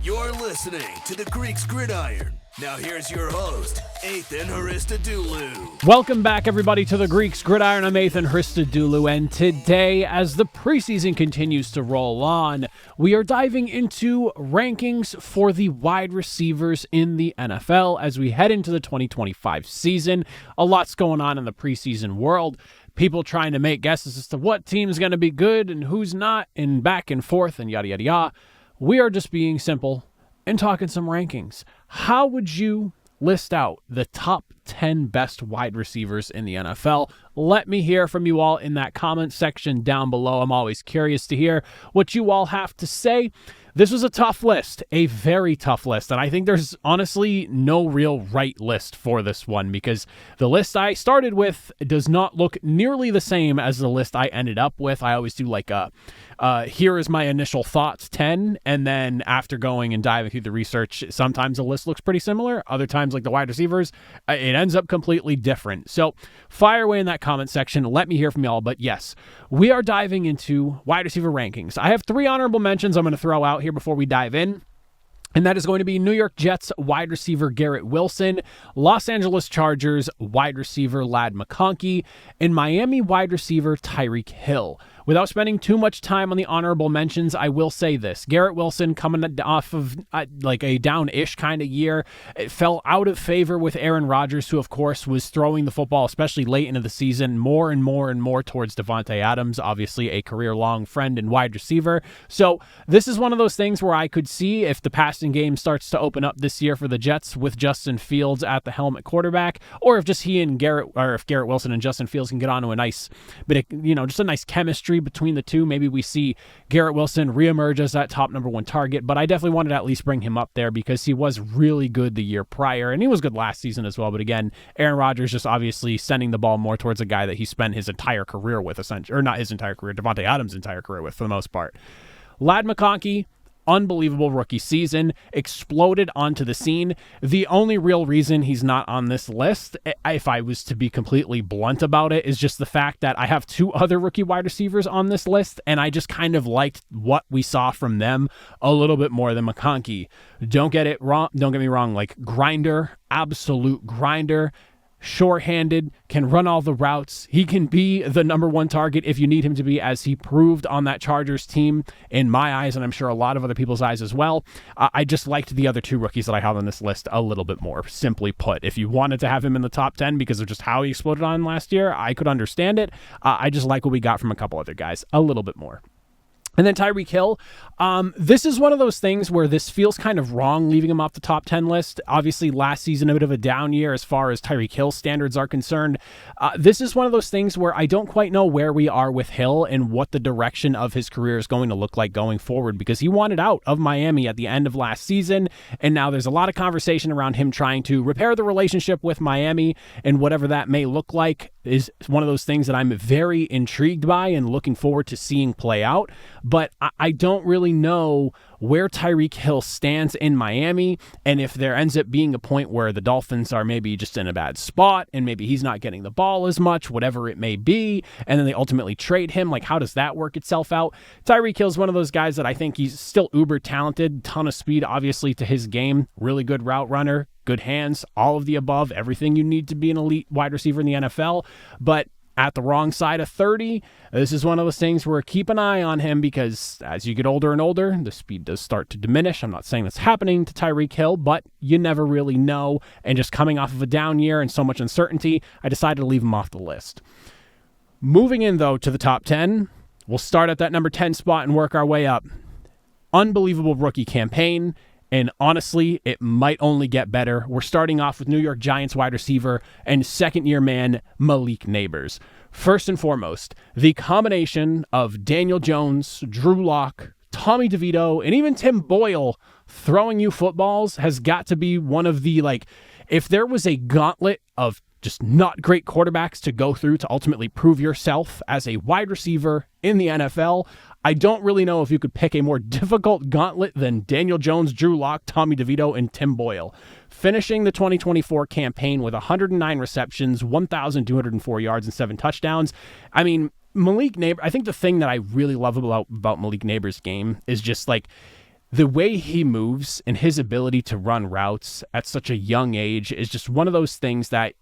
You're listening to the Greeks Gridiron. Now here's your host, Ethan Hristodoulou. Welcome back, everybody, to the Greeks Gridiron. I'm Ethan Hristodoulou, and today, as the preseason continues to roll on, we are diving into rankings for the wide receivers in the NFL as we head into the 2025 season. A lot's going on in the preseason world. People trying to make guesses as to what team's going to be good and who's not, and back and forth, and yada, yada, yada. We are just being simple and talking some rankings. How would you list out the top 10 best wide receivers in the NFL? Let me hear from you all in that comment section down below. I'm always curious to hear what you all have to say. This was a tough list, a very tough list, and I think there's honestly no real right list for this one because the list I started with does not look nearly the same as the list I ended up with. I always do like here is my initial thoughts 10, and then after going and diving through the research, sometimes the list looks pretty similar. Other times, like the wide receivers, it ends up completely different. So fire away in that comment section. Let me hear from y'all. But yes, we are diving into wide receiver rankings. I have 3 honorable mentions I'm going to throw out here before we dive in. And that is going to be New York Jets wide receiver Garrett Wilson, Los Angeles Chargers wide receiver Ladd McConkey, and Miami wide receiver Tyreek Hill. Without spending too much time on the honorable mentions, I will say this. Garrett Wilson coming off of like a down-ish kind of year. It fell out of favor with Aaron Rodgers, who of course was throwing the football, especially late into the season, more and more towards Davante Adams, obviously a career-long friend and wide receiver. So this is one of those things where I could see if the passing game starts to open up this year for the Jets with Justin Fields at the helm at quarterback, or if just if Garrett Wilson and Justin Fields can get onto a nice bit of, just a nice chemistry between the two. Maybe we see Garrett Wilson reemerge as that top number 1 target, but I definitely wanted to at least bring him up there because he was really good the year prior, and he was good last season as well. But again, Aaron Rodgers just obviously sending the ball more towards a guy that he spent his entire career with, essentially, or not his entire career, Davante Adams' entire career with, for the most part. Ladd McConkey, unbelievable rookie season, exploded onto the scene. The only real reason he's not on this list, if I was to be completely blunt about it, is just the fact that I have 2 other rookie wide receivers on this list, and I just kind of liked what we saw from them a little bit more than McConkey. Don't get me wrong, like grinder, absolute grinder. Short-handed, can run all the routes. He can be the number 1 target if you need him to be, as he proved on that Chargers team in my eyes, and I'm sure a lot of other people's eyes as well. I just liked the other 2 rookies that I have on this list a little bit more, simply put. If you wanted to have him in the top 10 because of just how he exploded on last year, I could understand it. I just like what we got from a couple other guys a little bit more. And then Tyreek Hill, this is one of those things where this feels kind of wrong, leaving him off the top 10 list. Obviously, last season, a bit of a down year as far as Tyreek Hill standards are concerned. This is one of those things where I don't quite know where we are with Hill and what the direction of his career is going to look like going forward, because he wanted out of Miami at the end of last season, and now there's a lot of conversation around him trying to repair the relationship with Miami, and whatever that may look like is one of those things that I'm very intrigued by and looking forward to seeing play out. But I don't really know where Tyreek Hill stands in Miami, and if there ends up being a point where the Dolphins are maybe just in a bad spot and maybe he's not getting the ball as much, whatever it may be, and then they ultimately trade him, like how does that work itself out? Tyreek Hill's one of those guys that I think he's still uber talented, ton of speed obviously to his game, really good route runner, good hands, all of the above, everything you need to be an elite wide receiver in the NFL, but at the wrong side of 30, this is one of those things where keep an eye on him, because as you get older and older, the speed does start to diminish. I'm not saying that's happening to Tyreek Hill, but you never really know. And just coming off of a down year and so much uncertainty, I decided to leave him off the list. Moving in, though, to the top 10, we'll start at that number 10 spot and work our way up. Unbelievable rookie campaign. And honestly, it might only get better. We're starting off with New York Giants wide receiver and second-year man Malik Nabers. First and foremost, the combination of Daniel Jones, Drew Lock, Tommy DeVito, and even Tim Boyle throwing you footballs has got to be one of the, if there was a gauntlet of just not great quarterbacks to go through to ultimately prove yourself as a wide receiver in the NFL, I don't really know if you could pick a more difficult gauntlet than Daniel Jones, Drew Lock, Tommy DeVito, and Tim Boyle. Finishing the 2024 campaign with 109 receptions, 1,204 yards, and 7 touchdowns. I mean, Malik Nabers, I think the thing that I really love about Malik Nabers' game is just the way he moves and his ability to run routes at such a young age is just one of those things that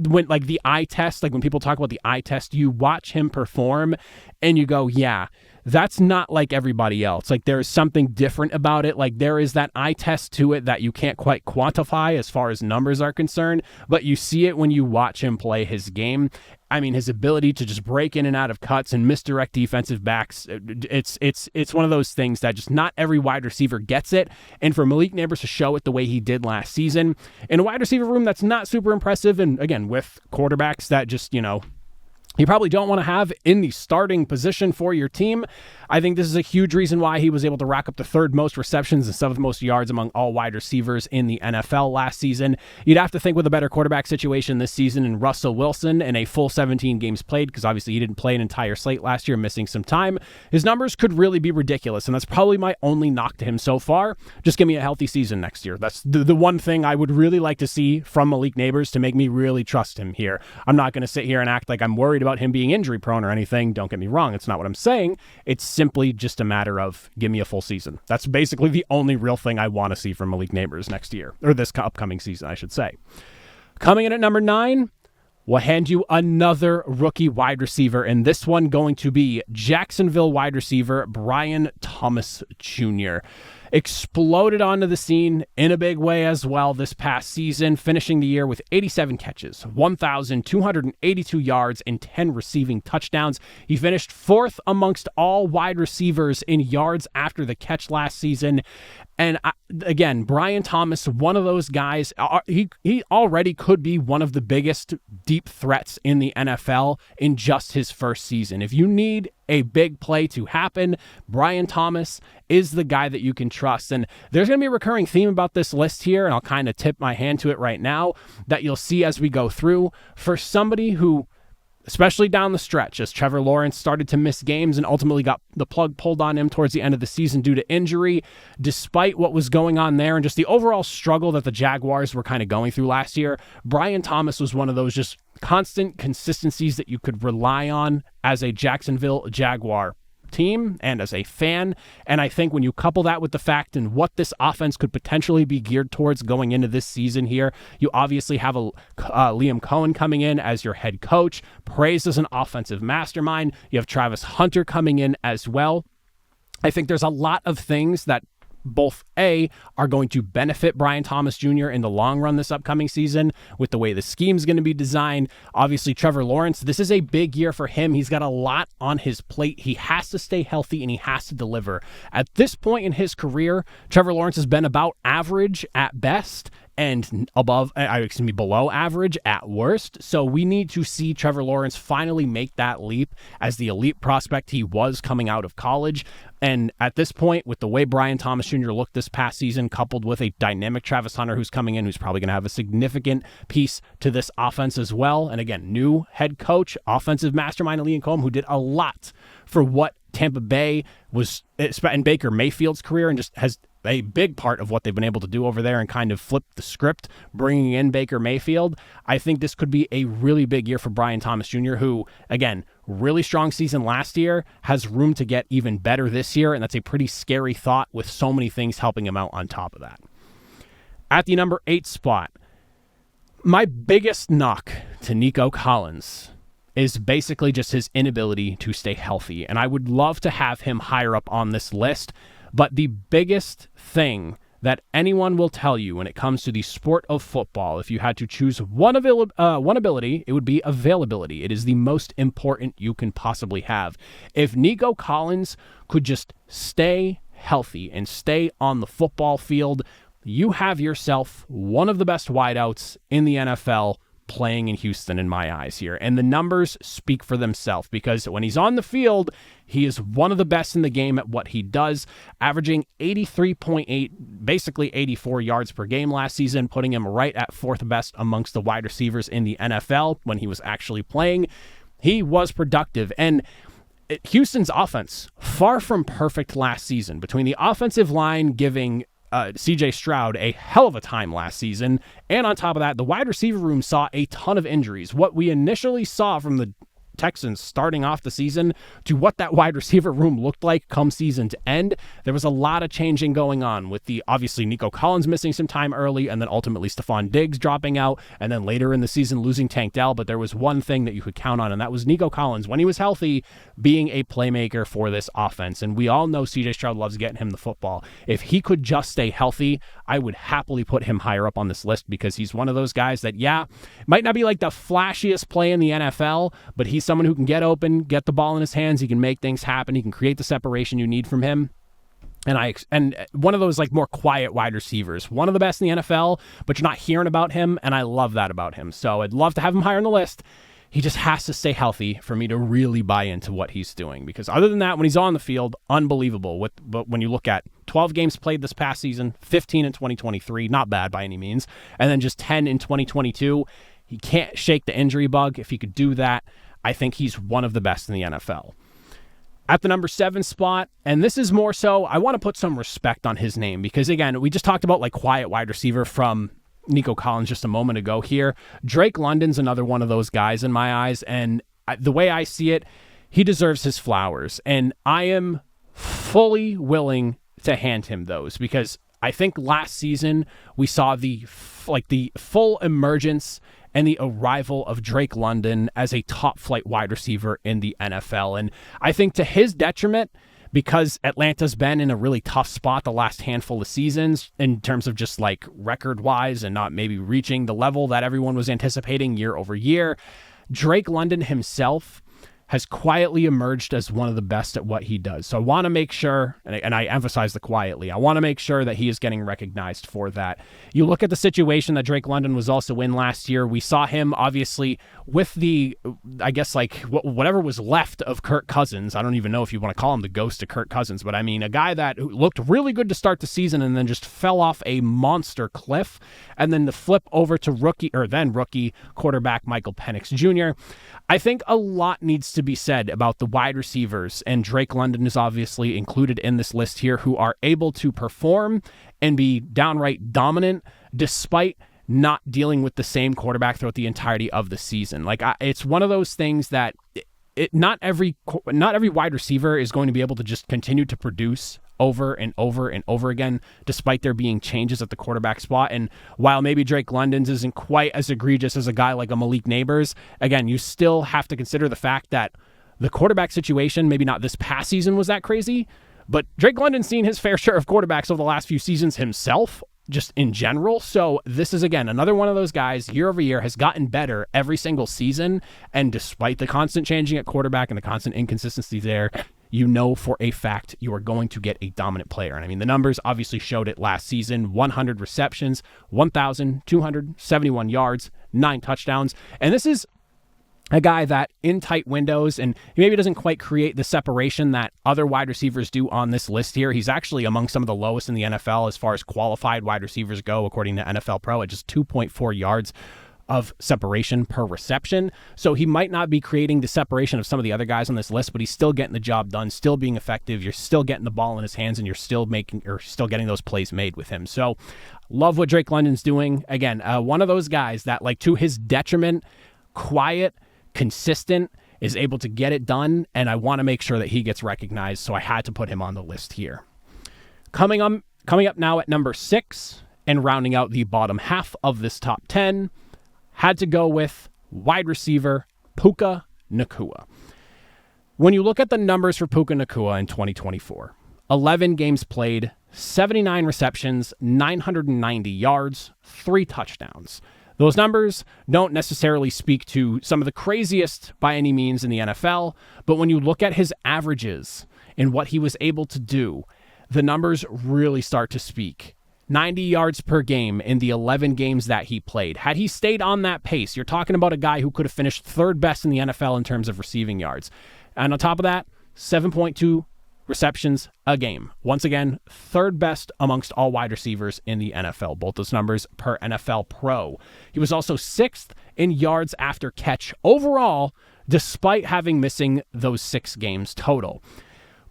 when like the eye test, like when people talk about the eye test, you watch him perform and you go, yeah, that's not like everybody else. Like there is something different about it. Like there is that eye test to it that you can't quite quantify as far as numbers are concerned, but you see it when you watch him play his game. I mean, his ability to just break in and out of cuts and misdirect defensive backs, it's one of those things that just not every wide receiver gets it. And for Malik Nabers to show it the way he did last season in a wide receiver room that's not super impressive, and again, with quarterbacks that just, you probably don't want to have in the starting position for your team. I think this is a huge reason why he was able to rack up the third most receptions and seventh most yards among all wide receivers in the NFL last season. You'd have to think with a better quarterback situation this season in Russell Wilson and a full 17 games played, because obviously he didn't play an entire slate last year, missing some time. His numbers could really be ridiculous, and that's probably my only knock to him so far. Just give me a healthy season next year. That's the one thing I would really like to see from Malik Nabers to make me really trust him here. I'm not going to sit here and act like I'm worried about him being injury prone or anything. Don't get me wrong. It's not what I'm saying. It's simply just a matter of give me a full season. That's basically the only real thing I want to see from Malik Nabers next year, or this upcoming season, I should say. Coming in at number 9, we'll hand you another rookie wide receiver, and this one going to be Jacksonville wide receiver Brian Thomas Jr. Exploded onto the scene in a big way as well this past season, finishing the year with 87 catches, 1,282 yards, and 10 receiving touchdowns. He finished 4th amongst all wide receivers in yards after the catch last season. And again, Brian Thomas, one of those guys, he already could be one of the biggest deep threats in the NFL in just his first season. If you need a big play to happen, Brian Thomas is the guy that you can trust. And there's going to be a recurring theme about this list here, and I'll kind of tip my hand to it right now, that you'll see as we go through. For somebody who, especially down the stretch, as Trevor Lawrence started to miss games and ultimately got the plug pulled on him towards the end of the season due to injury, despite what was going on there and just the overall struggle that the Jaguars were kind of going through last year, Brian Thomas was one of those just constant consistencies that you could rely on as a Jacksonville Jaguar team and as a fan. And I think when you couple that with the fact and what this offense could potentially be geared towards going into this season here, you obviously have a Liam Cohen coming in as your head coach, praised as an offensive mastermind. You have Travis Hunter coming in as well. I think there's a lot of things that both are going to benefit Brian Thomas Jr. in the long run this upcoming season with the way the scheme is going to be designed. Obviously, Trevor Lawrence, this is a big year for him. He's got a lot on his plate. He has to stay healthy and he has to deliver. At this point in his career, Trevor Lawrence has been about average at best and below average at worst. So we need to see Trevor Lawrence finally make that leap as the elite prospect he was coming out of college. And at this point, with the way Brian Thomas Jr. looked this past season, coupled with a dynamic Travis Hunter who's coming in, who's probably going to have a significant piece to this offense as well. And again, new head coach, offensive mastermind Liam Cohen, who did a lot for what Tampa Bay was in Baker Mayfield's career and just has a big part of what they've been able to do over there and kind of flip the script, bringing in Baker Mayfield. I think this could be a really big year for Brian Thomas Jr., who, again, really strong season last year, has room to get even better this year, and that's a pretty scary thought with so many things helping him out on top of that. At the number 8 spot, my biggest knock to Nico Collins is basically just his inability to stay healthy, and I would love to have him higher up on this list. But the biggest thing that anyone will tell you when it comes to the sport of football, if you had to choose one ability, it would be availability. It is the most important you can possibly have. If Nico Collins could just stay healthy and stay on the football field, you have yourself one of the best wideouts in the NFL playing in Houston in my eyes here. And the numbers speak for themselves because when he's on the field, he is one of the best in the game at what he does, averaging 83.8, basically 84 yards per game last season, putting him right at 4th best amongst the wide receivers in the NFL when he was actually playing. He was productive. And Houston's offense, far from perfect last season, between the offensive line giving CJ Stroud a hell of a time last season. And on top of that, the wide receiver room saw a ton of injuries. What we initially saw from the Texans starting off the season to what that wide receiver room looked like come season to end, there was a lot of changing going on with obviously Nico Collins missing some time early, and then ultimately Stephon Diggs dropping out, and then later in the season losing Tank Dell. But there was one thing that you could count on, and that was Nico Collins, when he was healthy, being a playmaker for this offense. And we all know CJ Stroud loves getting him the football. If he could just stay healthy, I would happily put him higher up on this list, because he's one of those guys that, might not be like the flashiest play in the NFL, but he's someone who can get open, get the ball in his hands. He can make things happen. He can create the separation you need from him. And one of those like more quiet wide receivers, one of the best in the NFL, but you're not hearing about him, and I love that about him. So I'd love to have him higher on the list. He just has to stay healthy for me to really buy into what he's doing, because other than that, when he's on the field, unbelievable. But when you look at 12 games played this past season, 15 in 2023, not bad by any means, and then just 10 in 2022, he can't shake the injury bug. If he could do that, I think he's one of the best in the NFL. At the number 7 spot, and this is more so, I want to put some respect on his name, because again, we just talked about like quiet wide receiver from Nico Collins just a moment ago here. Drake London's another one of those guys in my eyes, and the way I see it, he deserves his flowers, and I am fully willing to hand him those, because I think last season we saw the full emergence and the arrival of Drake London as a top flight wide receiver in the NFL. And I think to his detriment, because Atlanta's been in a really tough spot the last handful of seasons in terms of just like record wise and not maybe reaching the level that everyone was anticipating year over year, Drake London himself has quietly emerged as one of the best at what he does. So I want to make sure, and I emphasize the quietly, I want to make sure that he is getting recognized for that. You look at the situation that Drake London was also in last year. We saw him obviously with the, I guess like whatever was left of Kirk Cousins. I don't even know if you want to call him the ghost of Kirk Cousins, but I mean a guy that looked really good to start the season and then just fell off a monster cliff. And then the flip over to rookie quarterback Michael Penix Jr. I think a lot needs to be said about the wide receivers, and Drake London is obviously included in this list here, who are able to perform and be downright dominant despite not dealing with the same quarterback throughout the entirety of the season. It's one of those things that not every wide receiver is going to be able to just continue to produce over and over and over again, despite there being changes at the quarterback spot. And while maybe Drake London's isn't quite as egregious as a guy like a Malik Nabers, again, you still have to consider the fact that the quarterback situation, maybe not this past season was that crazy, but Drake London's seen his fair share of quarterbacks over the last few seasons himself, just in general. So this is, again, another one of those guys year over year has gotten better every single season. And despite the constant changing at quarterback and the constant inconsistency there, you know for a fact you are going to get a dominant player. And I mean, the numbers obviously showed it last season: 100 receptions, 1,271 yards, 9 touchdowns. And this is a guy that in tight windows, and he maybe doesn't quite create the separation that other wide receivers do on this list here. He's actually among some of the lowest in the NFL as far as qualified wide receivers go, according to NFL Pro, at just 2.4 yards of separation per reception. So he might not be creating the separation of some of the other guys on this list, but he's still getting the job done, still being effective. You're still getting the ball in his hands, and you're still getting those plays made with him. So love what Drake London's doing. Again, one of those guys that, like, to his detriment, quiet, consistent, is able to get it done, and I want to make sure that he gets recognized, so I had to put him on the list here. Coming up now at number 6, and rounding out the bottom half of this top 10, had to go with wide receiver Puka Nacua. When you look at the numbers for Puka Nacua in 2024, 11 games played, 79 receptions, 990 yards, 3 touchdowns. Those numbers don't necessarily speak to some of the craziest by any means in the NFL, but when you look at his averages and what he was able to do, the numbers really start to speak. 90 yards per game in the 11 games that he played. Had he stayed on that pace, you're talking about a guy who could have finished 3rd best in the NFL in terms of receiving yards. And on top of that, 7.2 receptions a game. Once again, 3rd best amongst all wide receivers in the NFL. Both those numbers per NFL Pro. He was also 6th in yards after catch overall, despite having missing those 6 games total.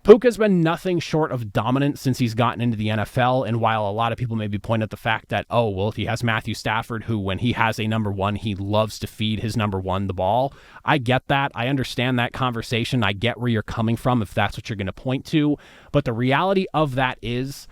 Puka's been nothing short of dominant since he's gotten into the NFL, and while a lot of people maybe point at the fact that, oh, well, if he has Matthew Stafford, who when he has a number one, he loves to feed his number one the ball, I get that. I understand that conversation. I get where you're coming from if that's what you're going to point to, but the reality of that is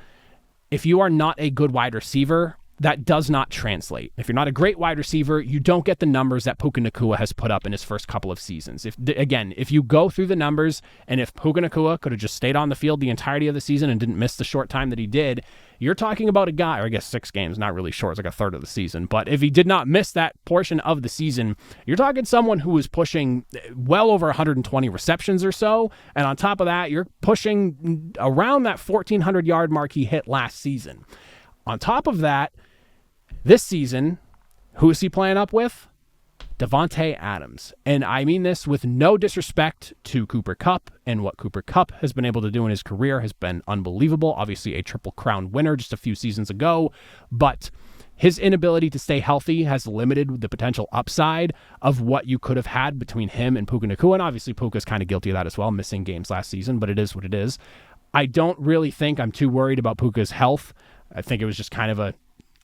if you are not a good wide receiver, that does not translate. If you're not a great wide receiver, you don't get the numbers that Puka Nacua has put up in his first couple of seasons. If you go through the numbers, and if Puka Nacua could have just stayed on the field the entirety of the season and didn't miss the short time that he did, you're talking about a guy, or I guess 6 games, not really short, it's like a third of the season, but if he did not miss that portion of the season, you're talking someone who is pushing well over 120 receptions or so, and on top of that, you're pushing around that 1,400-yard mark he hit last season. On top of that, this season, who is he playing up with? Davante Adams. And I mean this with no disrespect to Cooper Kupp, and what Cooper Kupp has been able to do in his career has been unbelievable. Obviously a Triple Crown winner just a few seasons ago, but his inability to stay healthy has limited the potential upside of what you could have had between him and Puka Nacua, and obviously Puka's kind of guilty of that as well, missing games last season, but it is what it is. I don't really think I'm too worried about Puka's health. I think it was just kind of a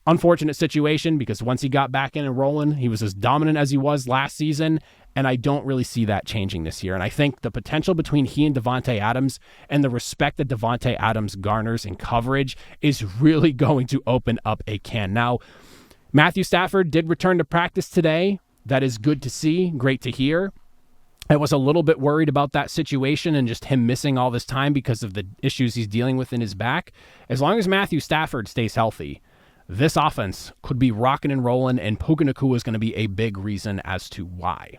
unfortunate situation because once he got back in and rolling, he was as dominant as he was last season, and I don't really see that changing this year. And I think the potential between he and Davante Adams and the respect that Davante Adams garners in coverage is really going to open up a can. Now, Matthew Stafford did return to practice today. That is good to see, great to hear. I was a little bit worried about that situation and just him missing all this time because of the issues he's dealing with in his back. As long as Matthew Stafford stays healthy, this offense could be rocking and rolling, and Puka Nacua is going to be a big reason as to why.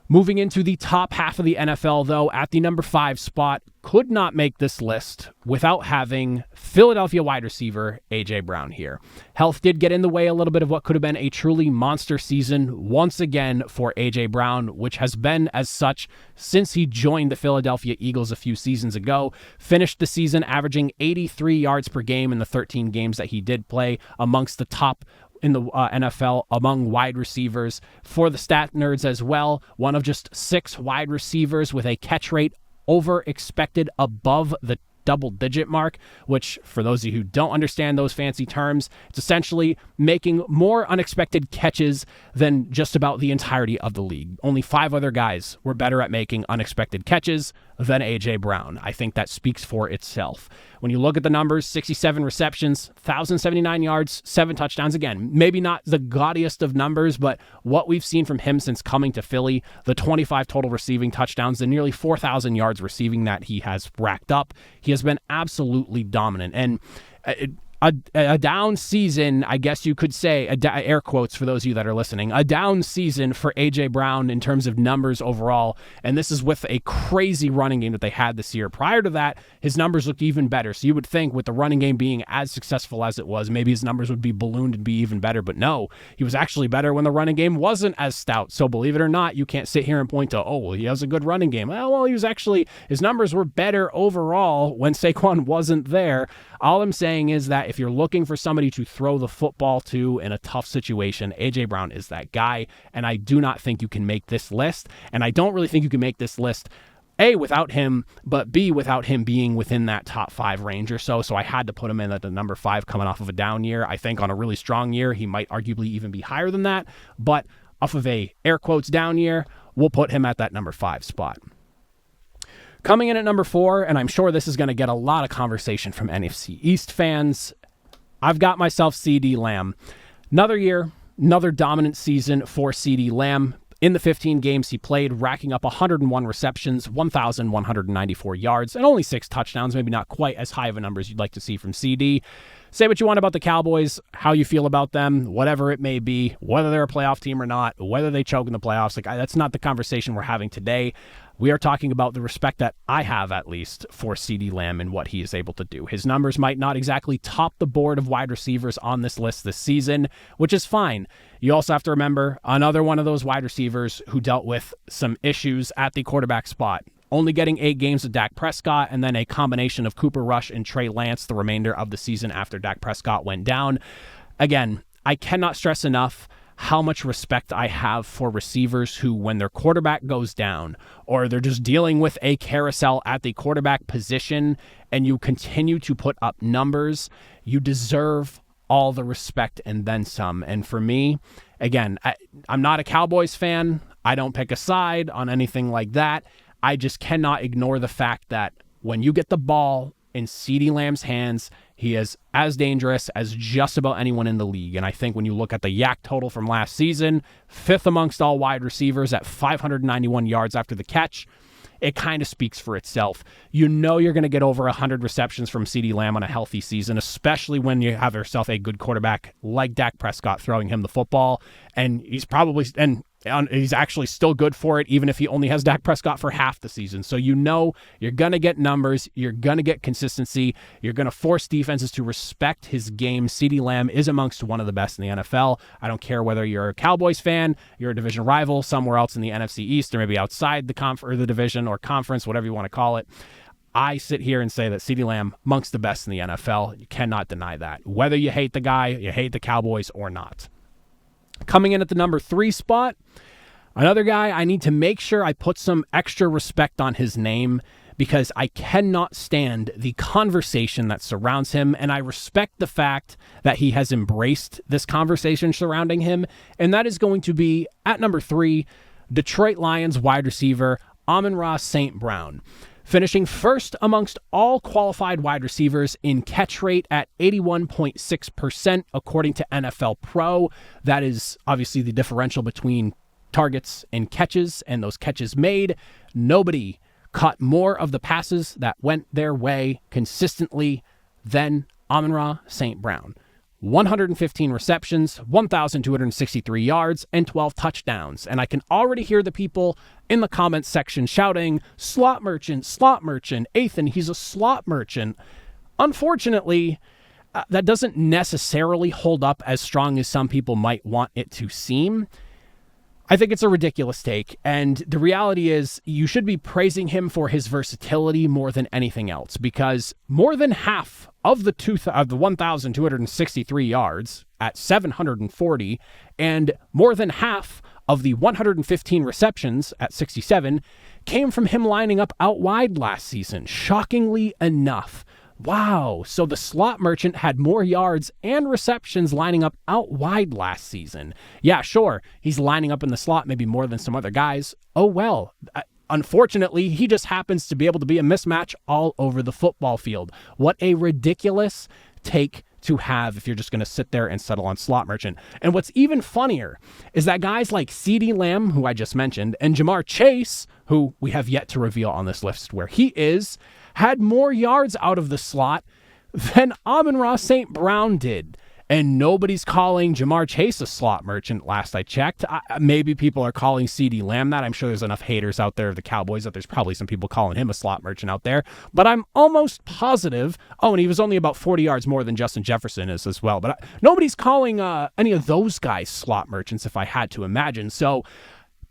Moving into the top half of the NFL, though, at the number 5 spot, could not make this list without having Philadelphia wide receiver A.J. Brown here. Health did get in the way a little bit of what could have been a truly monster season once again for A.J. Brown, which has been as such since he joined the Philadelphia Eagles a few seasons ago. Finished the season averaging 83 yards per game in the 13 games that he did play, amongst the top in the NFL among wide receivers. For the stat nerds as well, one of just 6 wide receivers with a catch rate over expected above the double-digit mark, which, for those of you who don't understand those fancy terms, it's essentially making more unexpected catches than just about the entirety of the league. Only 5 other guys were better at making unexpected catches than A.J. Brown. I think that speaks for itself. When you look at the numbers, 67 receptions, 1,079 yards, 7 touchdowns. Again, maybe not the gaudiest of numbers, but what we've seen from him since coming to Philly, the 25 total receiving touchdowns, the nearly 4,000 yards receiving that he has racked up, he has been absolutely dominant. And a down season, I guess you could say, air quotes for those of you that are listening, a down season for A.J. Brown in terms of numbers overall, and this is with a crazy running game that they had this year. Prior to that, his numbers looked even better, so you would think with the running game being as successful as it was, maybe his numbers would be ballooned and be even better, but no, he was actually better when the running game wasn't as stout. So believe it or not, you can't sit here and point to, oh, well, he has a good running game. Well, his numbers were better overall when Saquon wasn't there. All I'm saying is that if you're looking for somebody to throw the football to in a tough situation, A.J. Brown is that guy, and I do not think you can make this list, and I don't really think you can make this list, A, without him, but B, without him being within that top 5 range or so, so I had to put him in at the number 5 coming off of a down year. I think on a really strong year, he might arguably even be higher than that, but off of a air quotes down year, we'll put him at that number 5 spot. Coming in at number 4, and I'm sure this is going to get a lot of conversation from NFC East fans, I've got myself CeeDee Lamb. Another year, another dominant season for CeeDee Lamb. In the 15 games he played, racking up 101 receptions, 1,194 yards, and only 6 touchdowns, maybe not quite as high of a number as you'd like to see from CD. Say what you want about the Cowboys, how you feel about them, whatever it may be, whether they're a playoff team or not, whether they choke in the playoffs. That's not the conversation we're having today. We are talking about the respect that I have, at least, for CeeDee Lamb and what he is able to do. His numbers might not exactly top the board of wide receivers on this list this season, which is fine. You also have to remember another one of those wide receivers who dealt with some issues at the quarterback spot. Only getting 8 games with Dak Prescott, and then a combination of Cooper Rush and Trey Lance the remainder of the season after Dak Prescott went down. Again, I cannot stress enough how much respect I have for receivers who, when their quarterback goes down or they're just dealing with a carousel at the quarterback position and you continue to put up numbers, you deserve all the respect and then some. And for me, again, I'm not a Cowboys fan. I don't pick a side on anything like that. I just cannot ignore the fact that when you get the ball in CeeDee Lamb's hands, he is as dangerous as just about anyone in the league. And I think when you look at the yak total from last season, 5th amongst all wide receivers at 591 yards after the catch, it kind of speaks for itself. You know you're going to get over 100 receptions from CeeDee Lamb on a healthy season, especially when you have yourself a good quarterback like Dak Prescott throwing him the football. And he's actually still good for it, even if he only has Dak Prescott for half the season. So you know you're going to get numbers, you're going to get consistency, you're going to force defenses to respect his game. CeeDee Lamb is amongst one of the best in the NFL. I don't care whether you're a Cowboys fan, you're a division rival somewhere else in the NFC East, or maybe outside the division or conference, whatever you want to call it. I sit here and say that CeeDee Lamb amongst the best in the NFL. You cannot deny that. Whether you hate the guy, you hate the Cowboys or not. Coming in at the number 3 spot, another guy I need to make sure I put some extra respect on his name because I cannot stand the conversation that surrounds him, and I respect the fact that he has embraced this conversation surrounding him, and that is going to be, at number 3, Detroit Lions wide receiver Amon-Ra St. Brown, finishing first amongst all qualified wide receivers in catch rate at 81.6%, according to NFL Pro. That is obviously the differential between targets and catches, and those catches made. Nobody caught more of the passes that went their way consistently than Amon-Ra St. Brown. 115 receptions, 1,263 yards, and 12 touchdowns. And I can already hear the people in the comments section shouting, slot merchant, Ethan, he's a slot merchant. Unfortunately, that doesn't necessarily hold up as strong as some people might want it to seem. I think it's a ridiculous take, and the reality is you should be praising him for his versatility more than anything else, because more than half of the 1,263 yards at 740, and more than half of the 115 receptions at 67 came from him lining up out wide last season, shockingly enough. Wow, so the slot merchant had more yards and receptions lining up out wide last season. Yeah, sure, he's lining up in the slot maybe more than some other guys. Oh well, unfortunately, he just happens to be able to be a mismatch all over the football field. What a ridiculous take to have if you're just going to sit there and settle on slot merchant. And what's even funnier is that guys like CeeDee Lamb, who I just mentioned, and Jamar Chase, who we have yet to reveal on this list where he is, had more yards out of the slot than Amon-Ra St. Brown did. And nobody's calling Jamar Chase a slot merchant last I checked. Maybe people are calling CeeDee Lamb that. I'm sure there's enough haters out there of the Cowboys that there's probably some people calling him a slot merchant out there. But I'm almost positive. Oh, and he was only about 40 yards more than Justin Jefferson is as well. But nobody's calling any of those guys slot merchants if I had to imagine. So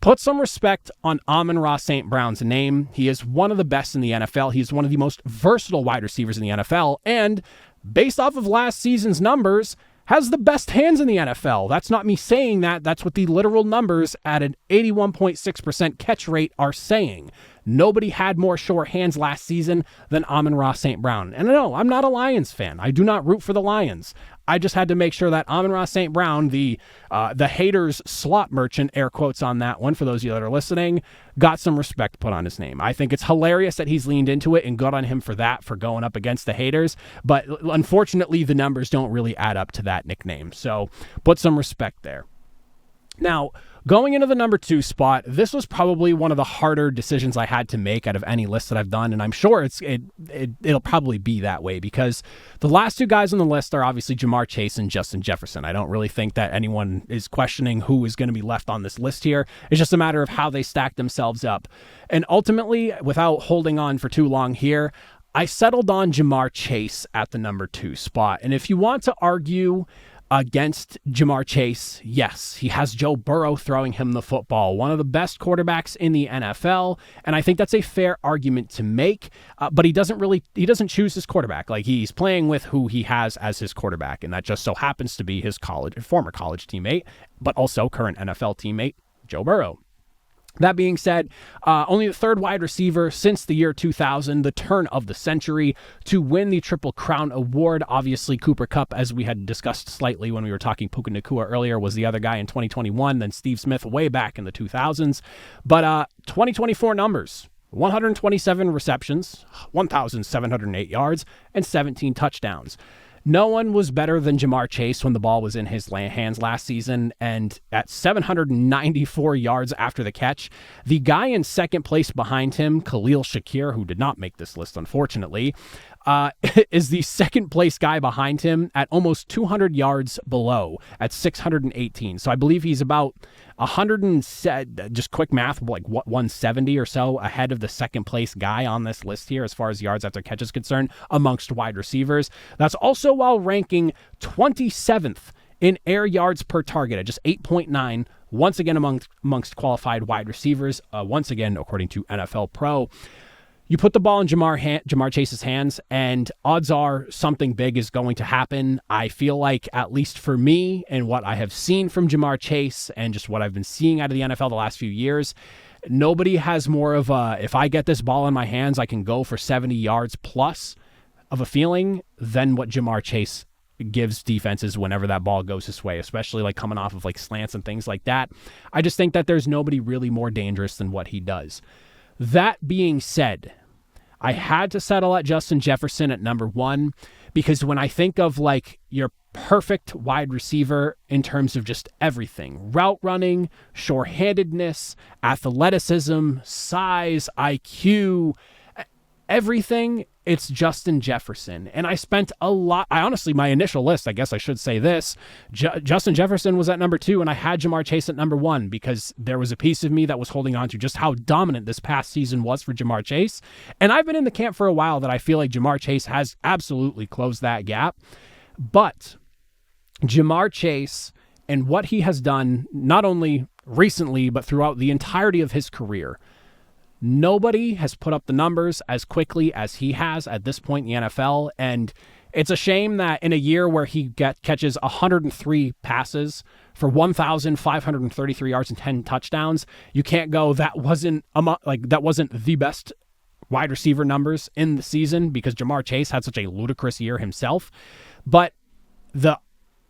put some respect on Amon-Ra St. Brown's name. He is one of the best in the NFL. He is one of the most versatile wide receivers in the NFL. And based off of last season's numbers, has the best hands in the NFL. That's not me saying that. That's what the literal numbers at an 81.6% catch rate are saying. Nobody had more sure hands last season than Amon-Ra St. Brown. And no, I'm not a Lions fan. I do not root for the Lions. I just had to make sure that Amon-Ra St. Brown, the haters slot merchant, air quotes on that one for those of you that are listening, got some respect put on his name. I think it's hilarious that he's leaned into it, and good on him for that, for going up against the haters. But unfortunately, the numbers don't really add up to that nickname. So put some respect there. Now, going into the number 2 spot, this was probably one of the harder decisions I had to make out of any list that I've done, and I'm sure it'll probably be that way because the last 2 guys on the list are obviously Jamar Chase and Justin Jefferson. I don't really think that anyone is questioning who is going to be left on this list here. It's just a matter of how they stack themselves up. And ultimately, without holding on for too long here, I settled on Jamar Chase at the number 2 spot. And if you want to argue Against Jamar Chase, yes, he has Joe Burrow throwing him the football, one of the best quarterbacks in the NFL, and I think that's a fair argument to make, but he doesn't choose his quarterback. Like, he's playing with who he has as his quarterback, and that just so happens to be his former college teammate, but also current NFL teammate, Joe Burrow. That being said, only the third wide receiver since the year 2000, the turn of the century, to win the Triple Crown Award. Obviously, Cooper Kupp, as we had discussed slightly when we were talking Puka Nacua earlier, was the other guy in 2021, then Steve Smith way back in the 2000s. But 2024 numbers: 127 receptions, 1,708 yards, and 17 touchdowns. No one was better than Jamar Chase when the ball was in his hands last season, and at 794 yards after the catch, the guy in second place behind him, Khalil Shakir, who did not make this list, unfortunately, is the second place guy behind him at almost 200 yards below at 618. So I believe he's about 100 just quick math, like 170 or so ahead of the second place guy on this list here as far as yards after catch is concerned amongst wide receivers. That's also while ranking 27th in air yards per target at just 8.9, once again amongst qualified wide receivers, once again according to NFL Pro. You put the ball in Jamar Chase's hands, and odds are something big is going to happen. I feel like, at least for me and what I have seen from Jamar Chase and just what I've been seeing out of the NFL the last few years, nobody has more of a, if I get this ball in my hands, I can go for 70 yards plus of a feeling than what Jamar Chase gives defenses whenever that ball goes his way, especially like coming off of like slants and things like that. I just think that there's nobody really more dangerous than what he does. That being said, I had to settle at Justin Jefferson at number 1 because when I think of like your perfect wide receiver in terms of just everything, route running, sure-handedness, athleticism, size, IQ, everything, it's Justin Jefferson. And I spent a lot, honestly, my initial list, I guess I should say this, Justin Jefferson was at number 2, and I had Jamar Chase at number 1 because there was a piece of me that was holding on to just how dominant this past season was for Jamar Chase. And I've been in the camp for a while that I feel like Jamar Chase has absolutely closed that gap. But Jamar Chase and what he has done, not only recently, but throughout the entirety of his career, nobody has put up the numbers as quickly as he has at this point in the NFL, and it's a shame that in a year where he catches 103 passes for 1,533 yards and 10 touchdowns, you can't go, that wasn't the best wide receiver numbers in the season because Jamar Chase had such a ludicrous year himself. But the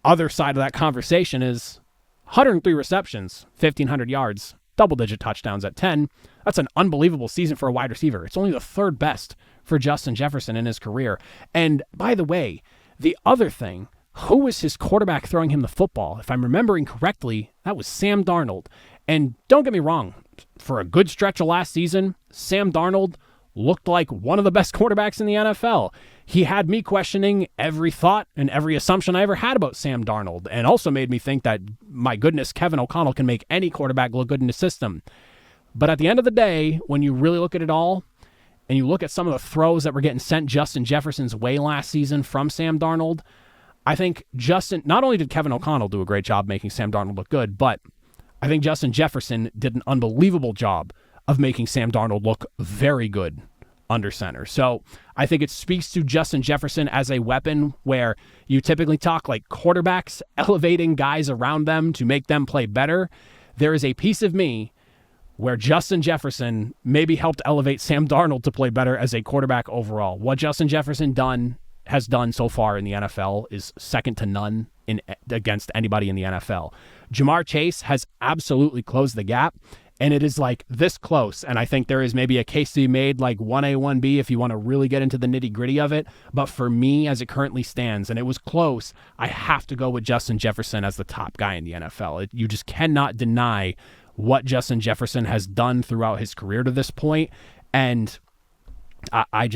other side of that conversation is 103 receptions, 1,500 yards, double-digit touchdowns at 10. That's an unbelievable season for a wide receiver. It's only the third best for Justin Jefferson in his career. And by the way, the other thing, who was his quarterback throwing him the football? If I'm remembering correctly, that was Sam Darnold. And don't get me wrong, for a good stretch of last season, Sam Darnold looked like one of the best quarterbacks in the NFL. He had me questioning every thought and every assumption I ever had about Sam Darnold, and also made me think that, my goodness, Kevin O'Connell can make any quarterback look good in the system. But at the end of the day, when you really look at it all, and you look at some of the throws that were getting sent Justin Jefferson's way last season from Sam Darnold, I think not only did Kevin O'Connell do a great job making Sam Darnold look good, but I think Justin Jefferson did an unbelievable job of making Sam Darnold look very good under center. So I think it speaks to Justin Jefferson as a weapon where you typically talk like quarterbacks elevating guys around them to make them play better. There is a piece of me where Justin Jefferson maybe helped elevate Sam Darnold to play better as a quarterback overall. What Justin Jefferson has done so far in the NFL is second to none against anybody in the NFL. Jamar Chase has absolutely closed the gap, and it is like this close. And I think there is maybe a case to be made like 1A, 1B if you want to really get into the nitty gritty of it. But for me, as it currently stands, and it was close, I have to go with Justin Jefferson as the top guy in the NFL. You just cannot deny what Justin Jefferson has done throughout his career to this point. And I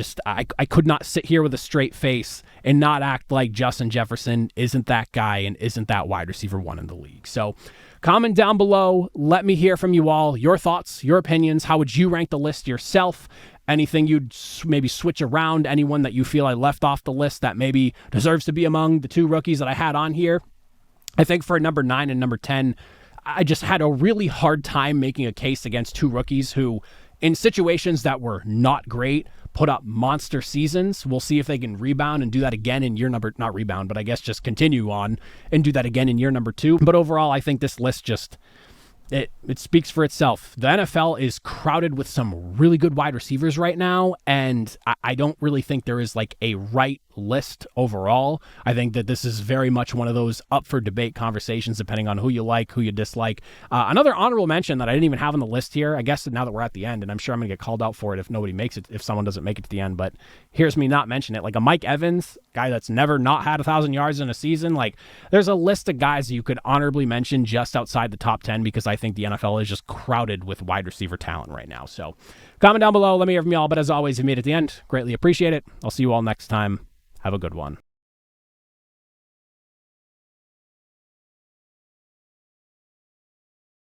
could not sit here with a straight face and not act like Justin Jefferson isn't that guy and isn't that wide receiver 1 in the league. So comment down below. Let me hear from you all. Your thoughts, your opinions. How would you rank the list yourself? Anything you'd maybe switch around? Anyone that you feel I left off the list that maybe deserves to be among the 2 rookies that I had on here? I think for number 9 and number 10, I just had a really hard time making a case against two rookies who, in situations that were not great, put up monster seasons. We'll see if they can rebound and do that again in year number, not rebound, but I guess just continue on and do that again in year number 2. But overall, I think this list just, it speaks for itself. The NFL is crowded with some really good wide receivers right now, and I don't really think there is like a right list overall. I think that this is very much one of those up for debate conversations depending on who you like, who you dislike. Another honorable mention that I didn't even have on the list here, I guess now that we're at the end, and I'm sure I'm gonna get called out for it if nobody makes it, if someone doesn't make it to the end, but here's me not mention it. Like a Mike Evans, guy that's never not had 1,000 yards in a season. Like there's a list of guys that you could honorably mention just outside the top 10 because I think the NFL is just crowded with wide receiver talent right now. So comment down below, let me hear from y'all, but as always, if you made it to the end, greatly appreciate it. I'll see you all next time. Have a good one.